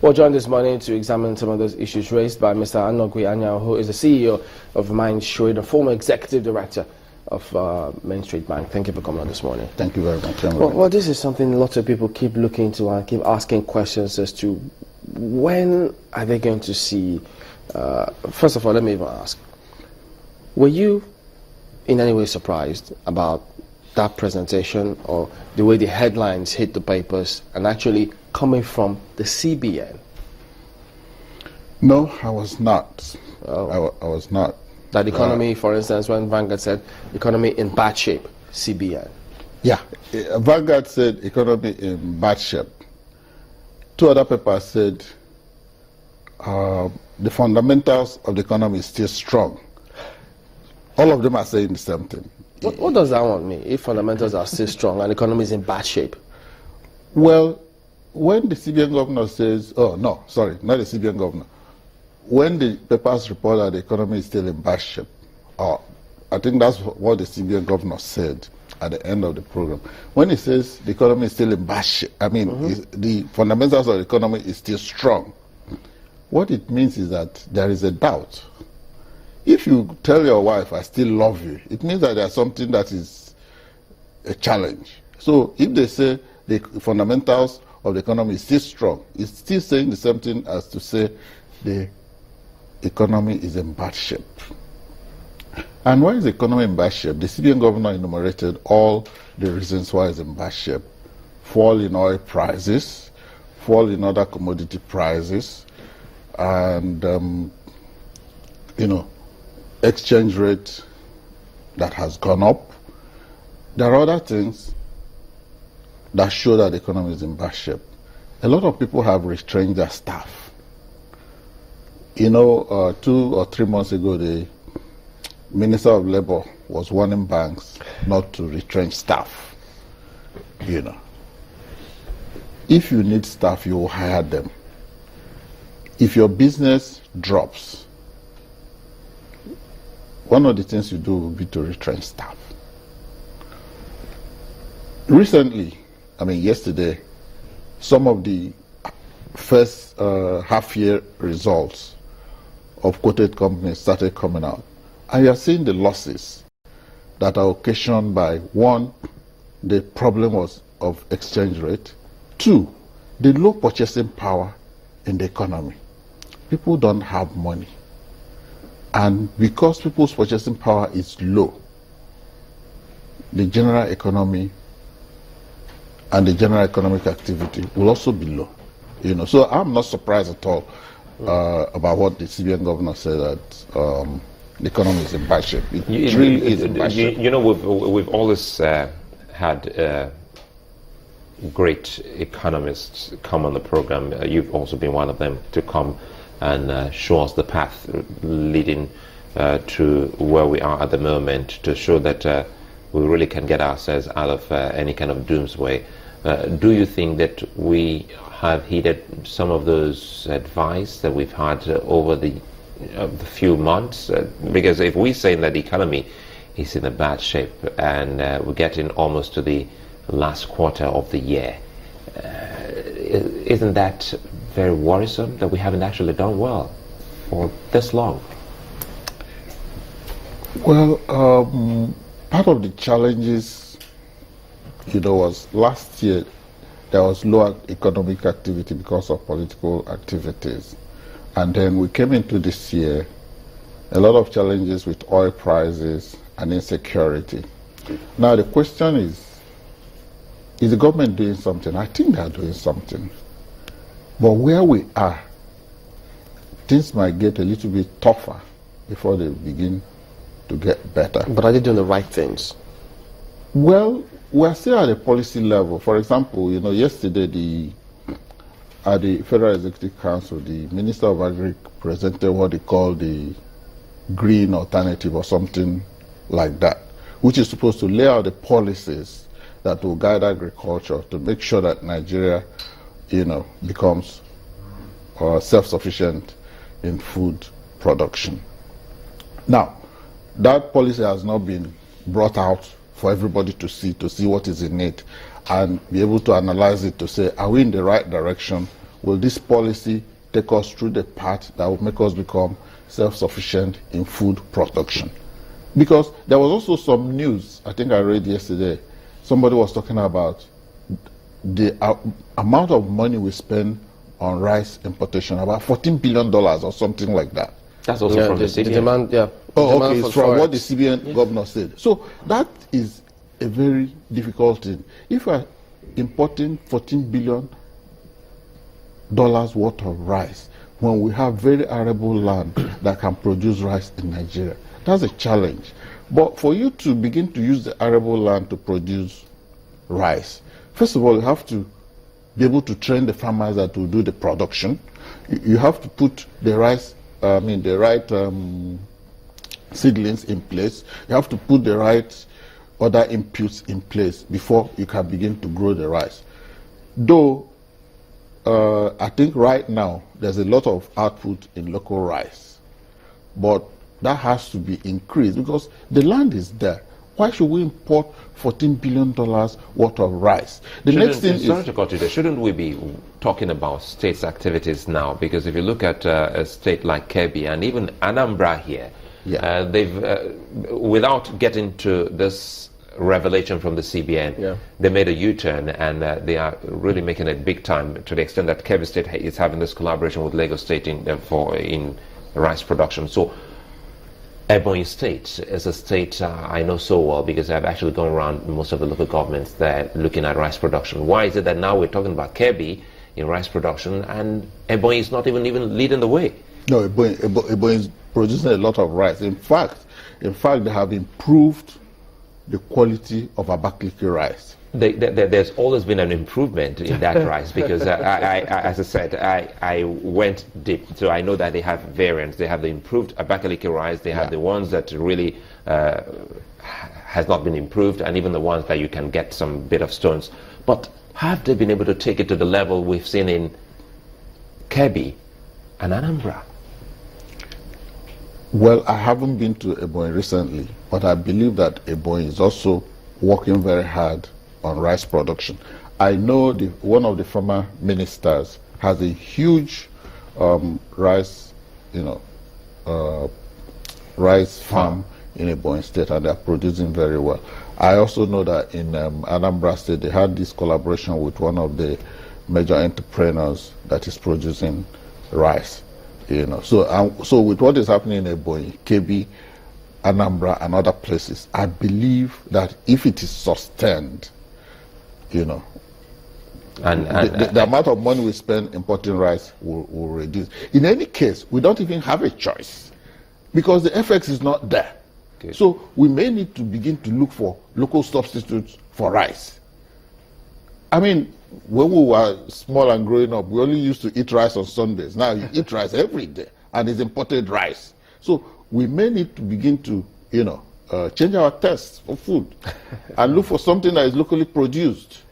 We're joined this morning to examine some of those issues raised by Mr. Anogwi Anyanwu, who is the CEO of Main Street, the former executive director of Main Street Bank. Thank you for coming on this morning. Thank you very much. Well, this is something lots of people keep looking into and keep asking questions as to when are they going to see. First of all, let me even ask, were you in any way surprised about that presentation or the way the headlines hit the papers and actually coming from the CBN? No, I was not. Oh. I was not. That economy, for instance, when Vanguard said economy in bad shape, CBN. Yeah, Vanguard said economy in bad shape. Two other papers said the fundamentals of the economy is still strong. All of them are saying the same thing. What does that one mean, if fundamentals are still strong and the economy is in bad shape? Well, when the CBN governor says, oh no, sorry, not the CBN governor, when the papers report that the economy is still in bad shape, I think that's what the CBN governor said at the end of the program. When he says the economy is still in bad shape, I mean, the fundamentals of the economy is still strong. What it means is that there is a doubt. If you tell your wife, I still love you, it means that there's something that is a challenge. So if they say the fundamentals of the economy is still strong, it's still saying the same thing as to say the economy is in bad shape. And why is the economy in bad shape? The CBN governor enumerated all the reasons why it's in bad shape. Fall in oil prices, fall in other commodity prices, and exchange rate that has gone up. There are other things that show that the economy is in bad shape. A lot of people have restrained their staff. 2 or 3 months ago, the Minister of Labour was warning banks not to retrench staff. If you need staff, you will hire them. If your business drops, one of the things you do will be to retrench staff. Recently, yesterday, some of the first half-year results of quoted companies started coming out. And you're seeing the losses that are occasioned by, one, the problem of exchange rate, two, the low purchasing power in the economy. People don't have money. And because people's purchasing power is low, the general economy and the general economic activity will also be low. So I'm not surprised at all about what the CBN governor said, that the economy is in bad shape. It really is in bad shape. We've always had great economists come on the program. You've also been one of them to come and show us the path leading to where we are at the moment, to show that we really can get ourselves out of any kind of doomsday. Do you think that we have heeded some of those advice that we've had over the few months? Because if we're saying that the economy is in a bad shape and we're getting almost to the last quarter of the year, isn't that very worrisome that we haven't actually done well for this long? Well, part of the challenges, was last year there was lower economic activity because of political activities. And then we came into this year, a lot of challenges with oil prices and insecurity. Now the question is the government doing something? I think they are doing something. But where we are, things might get a little bit tougher before they begin to get better. But are they doing the right things? Well, we're still at a policy level. For example, yesterday at the Federal Executive Council, the Minister of Agri presented what they call the green alternative or something like that, which is supposed to lay out the policies that will guide agriculture to make sure that Nigeria, becomes self-sufficient in food production. Now, that policy has not been brought out for everybody to see what is in it and be able to analyze it to say, are we in the right direction will this policy take us through the path that will make us become self-sufficient in food production? Because there was also some news, I think I read yesterday, somebody was talking about the amount of money we spend on rice importation, about $14 billion or something like that. That's also from the CBN. The demand, yeah. Oh, demand okay, for it's from forex. what the CBN governor said. So that is a very difficult thing. If we're importing $14 billion worth of rice, when we have very arable land that can produce rice in Nigeria, that's a challenge. But for you to begin to use the arable land to produce rice, first of all, you have to be able to train the farmers that will do the production. You have to put the right seedlings in place. You have to put the right other inputs in place before you can begin to grow the rice. Though I think right now there's a lot of output in local rice, but that has to be increased because the land is there. Why should we import $14 billion worth of rice? The next thing is... Sorry to cut you there. Shouldn't we be talking about states' activities now? Because if you look at a state like Kebbi and even Anambra here, Yeah. they've, without getting to this revelation from the CBN, they made a U-turn and they are really making it big time to the extent that Kebbi State is having this collaboration with Lagos State in rice production. So Ebonyi State is a state I know so well because I've actually gone around most of the local governments there looking at rice production. Why is it that now we're talking about Kebbi in rice production and Ebonyi is not even leading the way? No, Ebonyi is producing a lot of rice. In fact, they have improved the quality of Abakaliki rice. There's always been an improvement in that rice because as I said, I went deep, so I know that they have variants. They have the improved Abakaliki rice. They have the ones that really has not been improved, and even the ones that you can get some bit of stones. But have they been able to take it to the level we've seen in Kebbi and Anambra? Well, I haven't been to Ebonyi recently, but I believe that Ebonyi is also working very hard on rice production. I know one of the former ministers has a huge rice, rice farm in Ebonyi State, and they're producing very well. I also know that in Anambra State, they had this collaboration with one of the major entrepreneurs that is producing rice. So with what is happening in Ebonyi, Kebbi, Anambra, and other places, I believe that if it is sustained, the amount of money we spend importing rice will reduce. In any case, we don't even have a choice because the FX is not there. Good. So we may need to begin to look for local substitutes for rice. I mean, when we were small and growing up, we only used to eat rice on Sundays. Now you eat rice every day, and it's imported rice. So we may need to begin to, change our tastes for food and look for something that is locally produced.